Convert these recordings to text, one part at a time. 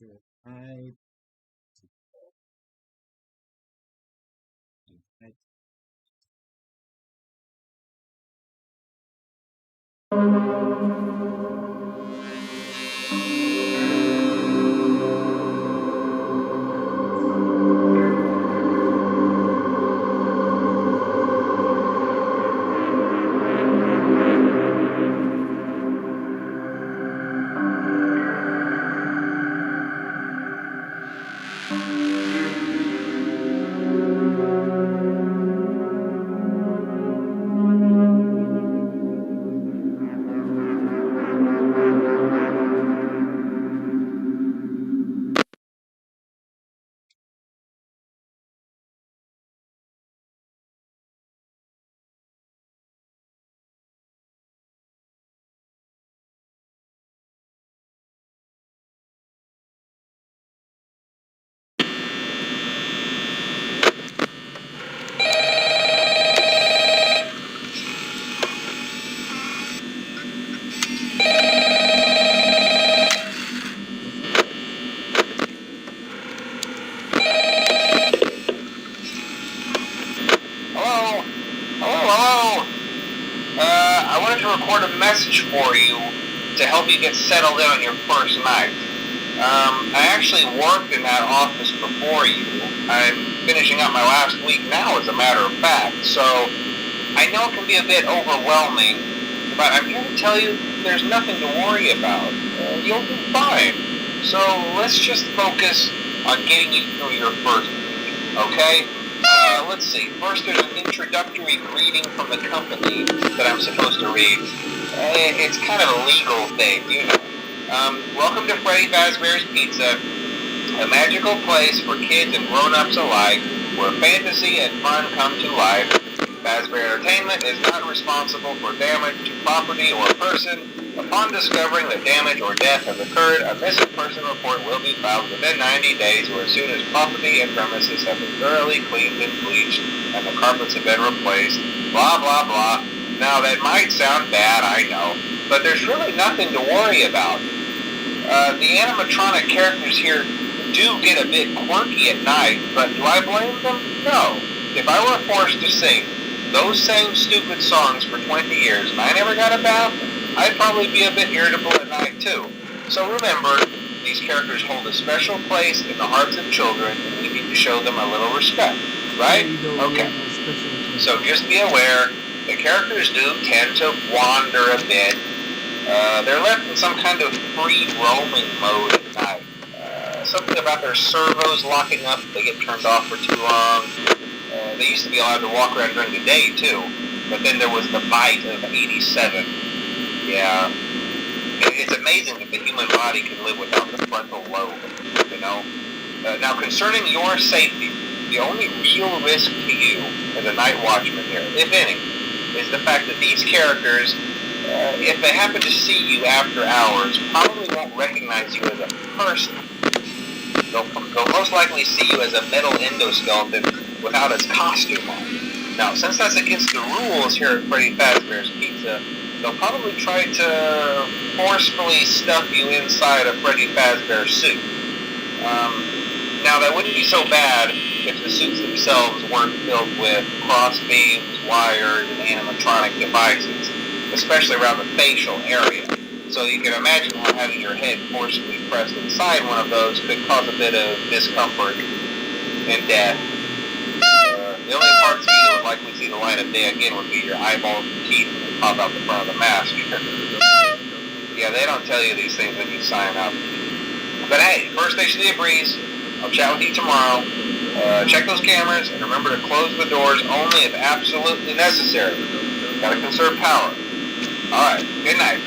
Good night. Good Hello? Hello? I wanted to record a message for you to help you get settled in on your first night. I actually worked in that office before you. I'm finishing up my last week now, as a matter of fact, so I know it can be a bit overwhelming, but I'm here to tell you there's nothing to worry about. You'll do fine. So let's just focus on getting you through your first week, okay? Let's see. First, there's an introductory greeting from the company that I'm supposed to read. It's kind of a legal thing, you know. Welcome to Freddy Fazbear's Pizza, a magical place for kids and grown-ups alike, where fantasy and fun come to life. Fazbear Entertainment is not responsible for damage to property or person. Upon discovering that damage or death has occurred, a missing person report will be filed within 90 days or as soon as property and premises have been thoroughly cleaned and bleached and the carpets have been replaced. Blah, blah, blah. Now, that might sound bad, I know, but there's really nothing to worry about. The animatronic characters here do get a bit quirky at night, but do I blame them? No. If I were forced to sing those same stupid songs for 20 years and I never got a bath, I'd probably be a bit irritable at night too. So remember, these characters hold a special place in the hearts of children and we need to show them a little respect, right? Okay. So just be aware, the characters do tend to wander a bit. They're left in some kind of free roaming mode at night. Something about their servos locking up if they get turned off for too long. They used to be allowed to walk around during the day too, but then there was the bite of 87. Yeah, it's amazing that the human body can live without the frontal lobe, you know? Now, concerning your safety, the only real risk to you as a night watchman here, if any, is the fact that these characters, if they happen to see you after hours, probably won't recognize you as a person. They'll most likely see you as a metal endoskeleton without its costume on. Now, since that's against the rules here at Freddy Fazbear's Pizza, they'll probably try to forcefully stuff you inside a Freddy Fazbear suit. Now, that wouldn't be so bad if the suits themselves weren't filled with cross beams, wires, and animatronic devices, especially around the facial area. So you can imagine how having your head forcibly pressed inside one of those could cause a bit of discomfort and death. The only parts of you that would likely see the light of day again would be your eyeballs and teeth when they pop out the front of the mask. Yeah, they don't tell you these things when you sign up. But hey, first station of the breeze. I'll chat with you tomorrow. Check those cameras and remember to close the doors only if absolutely necessary. Gotta conserve power. Alright, good night.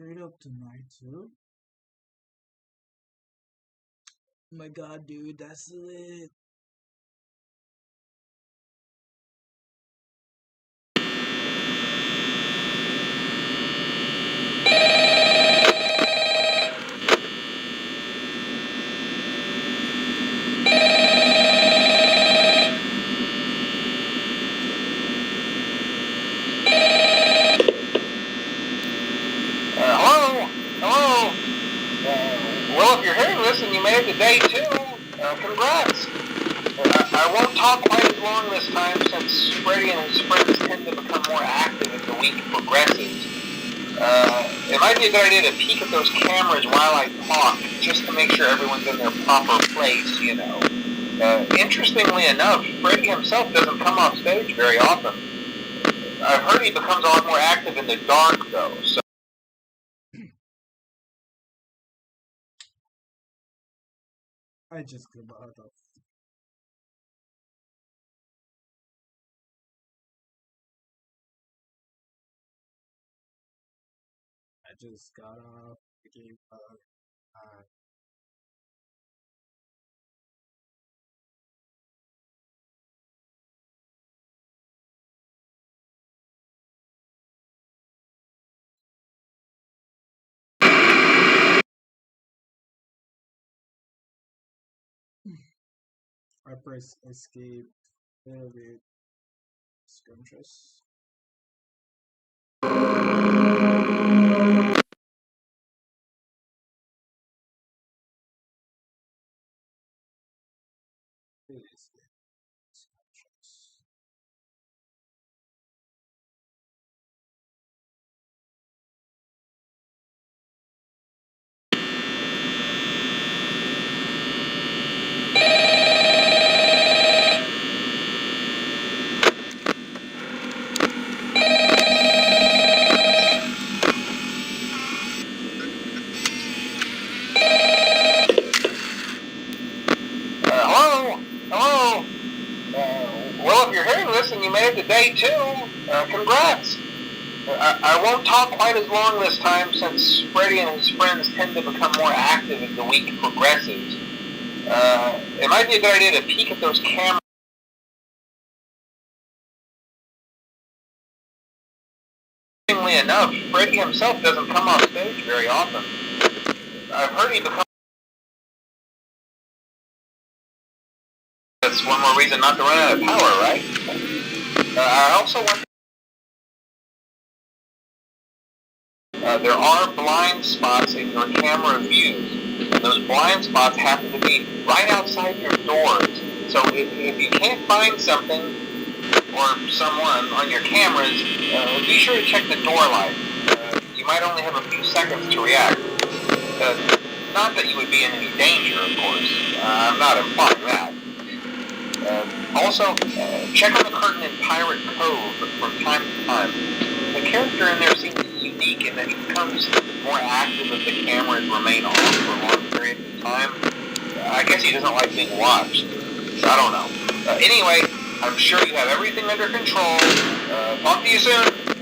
straight up to night 2? Oh my god, dude, that's lit. Hello? Well, if you're hearing this and you made it to day 2, congrats. I won't talk quite as long this time since Freddy and his friends tend to become more active as the week progresses. It might be a good idea to peek at those cameras while I talk, just to make sure everyone's in their proper place, you know. Interestingly enough, Freddy himself doesn't come off stage very often. I've heard he becomes a lot more active in the dark, though, so... I just got out of. I just got off the game. I press escape. With scrumptious. Hello? Well, if you're hearing this and you made it to day 2, congrats. I won't talk quite as long this time since Freddy and his friends tend to become more active as the week progresses. It might be a good idea to peek at those cameras. Interestingly enough, Freddy himself doesn't come off stage very often. I've heard he becomes... That's one more reason not to run out of power, right? I also want... there are blind spots in your camera views, and those blind spots happen to be right outside your doors. So if you can't find something or someone on your cameras, be sure to check the door light. You might only have a few seconds to react. Not that you would be in any danger, of course. I'm not implying that. Also, check on the curtain in Pirate Cove from time to time. The character in there seems unique in that he becomes more active as the cameras remain on for long periods of time. I guess he doesn't like being watched. So I don't know. Anyway, I'm sure you have everything under control. Talk to you soon.